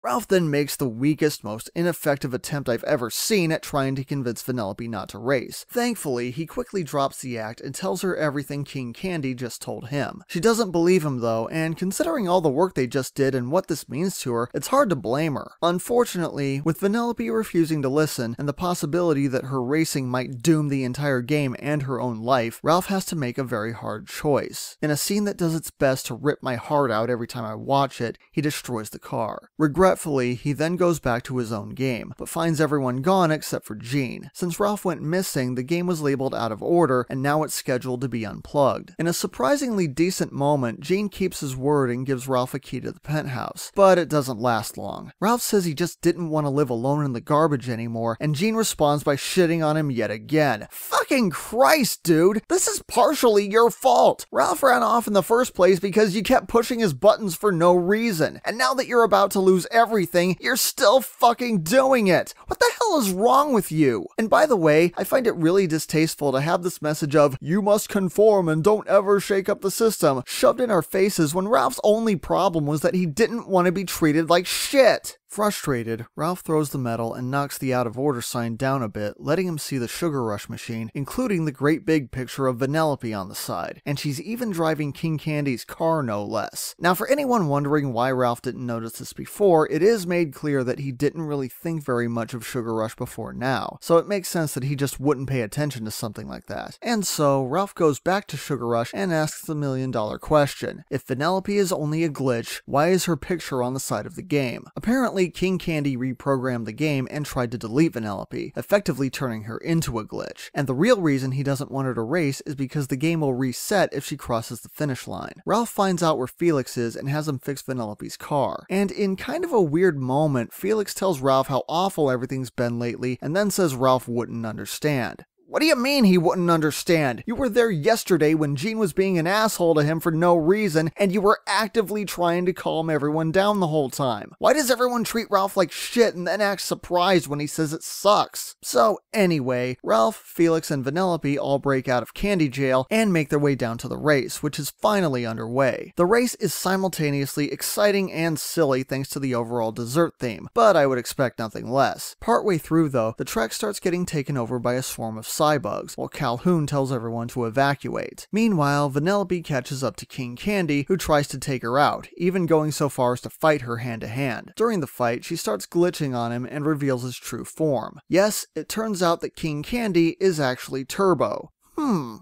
Ralph then makes the weakest, most ineffective attempt I've ever seen at trying to convince Vanellope not to race. Thankfully, he quickly drops the act and tells her everything King Candy just told him. She doesn't believe him though, and considering all the work they just did and what this means to her, it's hard to blame her. Unfortunately, with Vanellope refusing to listen and the possibility that her racing might doom the entire game and her own life, Ralph has to make a very hard choice. In a scene that does its best to rip my heart out every time I watch it, he destroys the car. Regretfully, he then goes back to his own game, but finds everyone gone except for Jean. Since Ralph went missing, the game was labeled out of order, and now it's scheduled to be unplugged. In a surprisingly decent moment, Jean keeps his word and gives Ralph a key to the penthouse, but it doesn't last long. Ralph says he just didn't want to live alone in the garbage anymore, and Jean responds by shitting on him yet again. Fucking Christ, dude! This is partially your fault! Ralph ran off in the first place because you kept pushing his buttons for no reason, and now that you're about to lose everything, you're still fucking doing it! What the hell is wrong with you? And by the way, I find it really distasteful to have this message of, you must conform and don't ever shake up the system, shoved in our faces when Ralph's only problem was that he didn't want to be treated like shit! Frustrated, Ralph throws the medal and knocks the out of order sign down a bit, letting him see the Sugar Rush machine, including the great big picture of Vanellope on the side, and she's even driving King Candy's car no less. Now for anyone wondering why Ralph didn't notice this before, it is made clear that he didn't really think very much of Sugar Rush before now, so it makes sense that he just wouldn't pay attention to something like that. And so, Ralph goes back to Sugar Rush and asks the million-dollar question. If Vanellope is only a glitch, why is her picture on the side of the game? Apparently, King Candy reprogrammed the game and tried to delete Vanellope, effectively turning her into a glitch. And the real reason he doesn't want her to race is because the game will reset if she crosses the finish line. Ralph finds out where Felix is and has him fix Vanellope's car. And in kind of a weird moment, Felix tells Ralph how awful everything's been lately and then says Ralph wouldn't understand. What do you mean he wouldn't understand? You were there yesterday when Jean was being an asshole to him for no reason, and you were actively trying to calm everyone down the whole time. Why does everyone treat Ralph like shit and then act surprised when he says it sucks? So anyway, Ralph, Felix, and Vanellope all break out of Candy Jail and make their way down to the race, which is finally underway. The race is simultaneously exciting and silly thanks to the overall dessert theme, but I would expect nothing less. Partway through though, the track starts getting taken over by a swarm of cybugs, while Calhoun tells everyone to evacuate. Meanwhile, Vanellope catches up to King Candy, who tries to take her out, even going so far as to fight her hand-to-hand. During the fight, she starts glitching on him and reveals his true form. Yes, it turns out that King Candy is actually Turbo.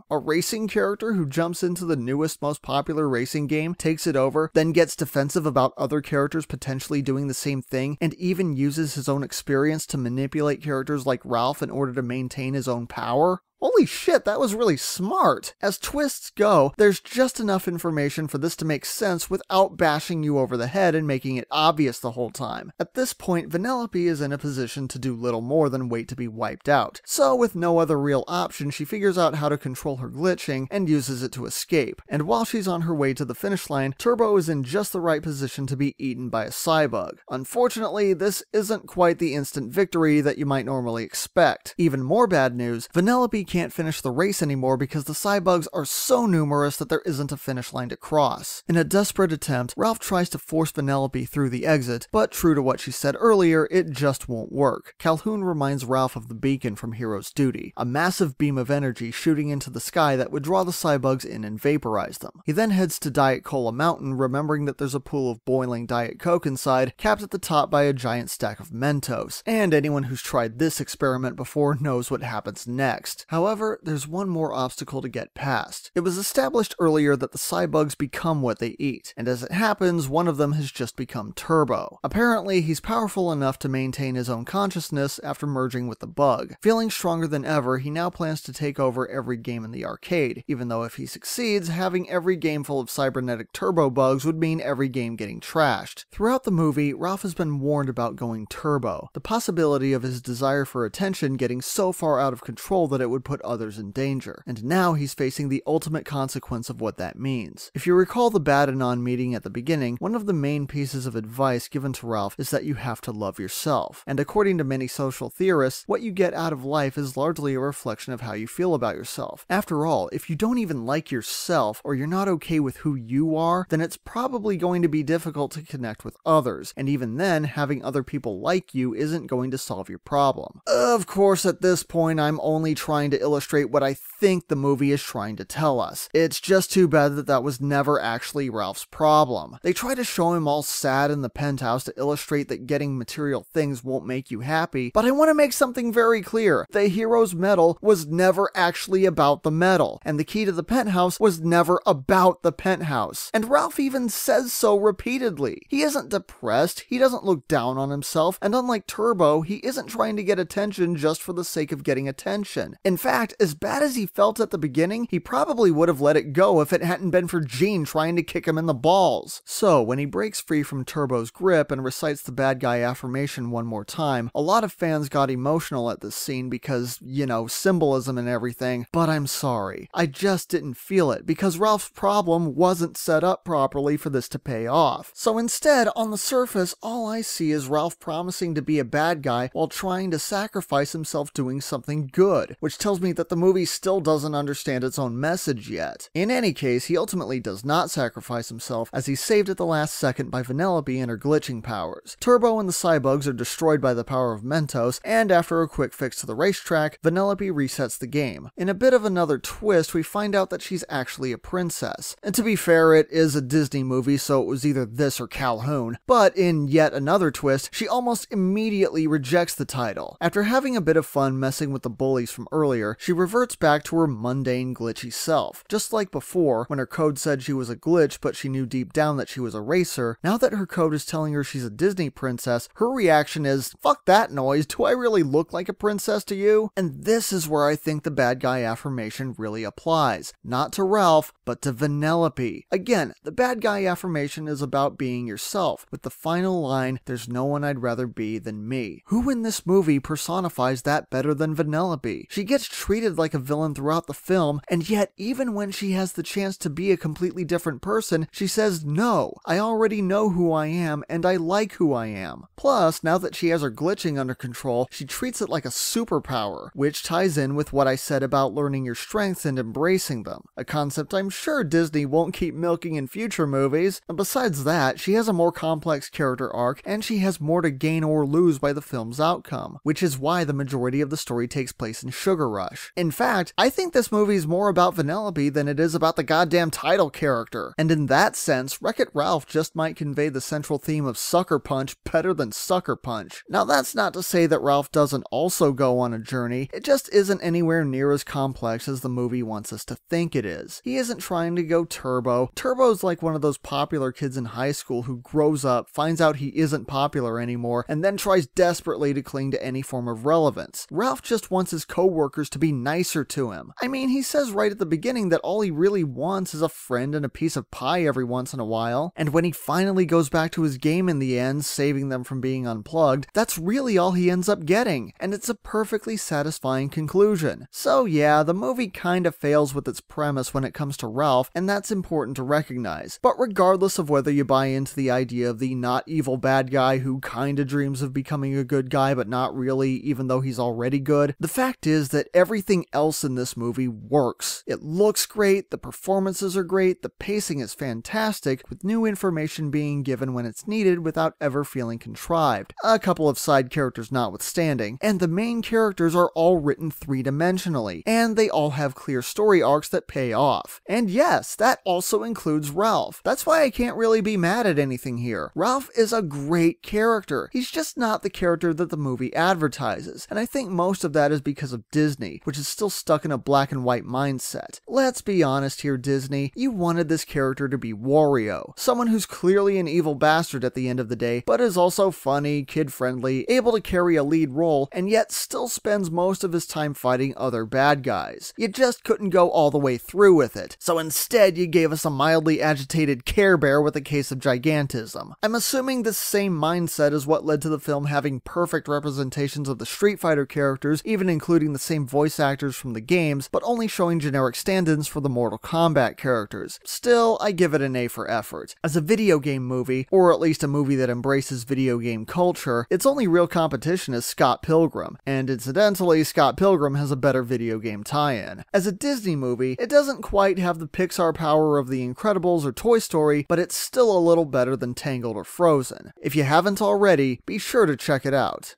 A racing character who jumps into the newest, most popular racing game, takes it over, then gets defensive about other characters potentially doing the same thing, and even uses his own experience to manipulate characters like Ralph in order to maintain his own power? Holy shit, that was really smart! As twists go, there's just enough information for this to make sense without bashing you over the head and making it obvious the whole time. At this point, Vanellope is in a position to do little more than wait to be wiped out. So with no other real option, she figures out how to control her glitching and uses it to escape. And while she's on her way to the finish line, Turbo is in just the right position to be eaten by a cybug. Unfortunately, this isn't quite the instant victory that you might normally expect. Even more bad news, Vanellope can't finish the race anymore because the cybugs are so numerous that there isn't a finish line to cross. In a desperate attempt, Ralph tries to force Vanellope through the exit, but true to what she said earlier, it just won't work. Calhoun reminds Ralph of the beacon from Hero's Duty, a massive beam of energy shooting into the sky that would draw the cybugs in and vaporize them. He then heads to Diet Cola Mountain, remembering that there's a pool of boiling Diet Coke inside, capped at the top by a giant stack of Mentos, and anyone who's tried this experiment before knows what happens next. However, there's one more obstacle to get past. It was established earlier that the cybugs become what they eat, and as it happens, one of them has just become Turbo. Apparently, he's powerful enough to maintain his own consciousness after merging with the bug. Feeling stronger than ever, he now plans to take over every game in the arcade, even though if he succeeds, having every game full of cybernetic turbo bugs would mean every game getting trashed. Throughout the movie, Ralph has been warned about going turbo, the possibility of his desire for attention getting so far out of control that it would put put others in danger, and now he's facing the ultimate consequence of what that means. If you recall the Badanon meeting at the beginning, one of the main pieces of advice given to Ralph is that you have to love yourself, and according to many social theorists, what you get out of life is largely a reflection of how you feel about yourself. After all, if you don't even like yourself, or you're not okay with who you are, then it's probably going to be difficult to connect with others, and even then, having other people like you isn't going to solve your problem. Of course, at this point, I'm only trying to illustrate what I think the movie is trying to tell us. It's just too bad that that was never actually Ralph's problem. They try to show him all sad in the penthouse to illustrate that getting material things won't make you happy, but I want to make something very clear. The hero's medal was never actually about the medal, and the key to the penthouse was never about the penthouse. And Ralph even says so repeatedly. He isn't depressed, he doesn't look down on himself, and unlike Turbo, he isn't trying to get attention just for the sake of getting attention. In fact, as bad as he felt at the beginning, he probably would have let it go if it hadn't been for Gene trying to kick him in the balls. So, when he breaks free from Turbo's grip and recites the bad guy affirmation one more time, a lot of fans got emotional at this scene because, you know, symbolism and everything, but I'm sorry. I just didn't feel it because Ralph's problem wasn't set up properly for this to pay off. So instead, on the surface, all I see is Ralph promising to be a bad guy while trying to sacrifice himself doing something good, which tells me that the movie still doesn't understand its own message yet. In any case, he ultimately does not sacrifice himself, as he's saved at the last second by Vanellope and her glitching powers. Turbo and the Cybugs are destroyed by the power of Mentos, and after a quick fix to the racetrack, Vanellope resets the game. In a bit of another twist, we find out that she's actually a princess. And to be fair, it is a Disney movie, so it was either this or Calhoun. But in yet another twist, she almost immediately rejects the title. After having a bit of fun messing with the bullies from earlier, she reverts back to her mundane, glitchy self. Just like before, when her code said she was a glitch, but she knew deep down that she was a racer, now that her code is telling her she's a Disney princess, her reaction is, fuck that noise, do I really look like a princess to you? And this is where I think the bad guy affirmation really applies. Not to Ralph, but to Vanellope. Again, the bad guy affirmation is about being yourself, with the final line, there's no one I'd rather be than me. Who in this movie personifies that better than Vanellope? She gets treated like a villain throughout the film, and yet even when she has the chance to be a completely different person, she says, no, I already know who I am, and I like who I am. Plus, now that she has her glitching under control, she treats it like a superpower, which ties in with what I said about learning your strengths and embracing them, a concept I'm sure Disney won't keep milking in future movies. And besides that, she has a more complex character arc, and she has more to gain or lose by the film's outcome, which is why the majority of the story takes place in Sugar Rush. In fact, I think this movie is more about Vanellope than it is about the goddamn title character, and in that sense, Wreck-It Ralph just might convey the central theme of Sucker Punch better than Sucker Punch. Now that's not to say that Ralph doesn't also go on a journey, it just isn't anywhere near as complex as the movie wants us to think it is. He isn't trying to go Turbo. Turbo's like one of those popular kids in high school who grows up, finds out he isn't popular anymore, and then tries desperately to cling to any form of relevance. Ralph just wants his co-workers to be nicer to him. I mean, he says right at the beginning that all he really wants is a friend and a piece of pie every once in a while, and when he finally goes back to his game in the end, saving them from being unplugged, that's really all he ends up getting, and it's a perfectly satisfying conclusion. So yeah, the movie kinda fails with its premise when it comes to Ralph, and that's important to recognize. But regardless of whether you buy into the idea of the not evil bad guy who kinda dreams of becoming a good guy but not really, even though he's already good, the fact is that everything else in this movie works. It looks great, the performances are great, the pacing is fantastic, with new information being given when it's needed without ever feeling contrived, a couple of side characters notwithstanding, and the main characters are all written three-dimensionally, and they all have clear story arcs that pay off. And yes, that also includes Ralph. That's why I can't really be mad at anything here. Ralph is a great character. He's just not the character that the movie advertises, and I think most of that is because of Disney, which is still stuck in a black and white mindset. Let's be honest here, Disney, you wanted this character to be Wario, someone who's clearly an evil bastard at the end of the day, but is also funny, kid-friendly, able to carry a lead role, and yet still spends most of his time fighting other bad guys. You just couldn't go all the way through with it, so instead you gave us a mildly agitated Care Bear with a case of gigantism. I'm assuming this same mindset is what led to the film having perfect representations of the Street Fighter characters, even including the same voice actors from the games, but only showing generic stand-ins for the Mortal Kombat characters. Still, I give it an A for effort. As a video game movie, or at least a movie that embraces video game culture, its only real competition is Scott Pilgrim, and incidentally, Scott Pilgrim has a better video game tie-in. As a Disney movie, it doesn't quite have the Pixar power of The Incredibles or Toy Story, but it's still a little better than Tangled or Frozen. If you haven't already, be sure to check it out.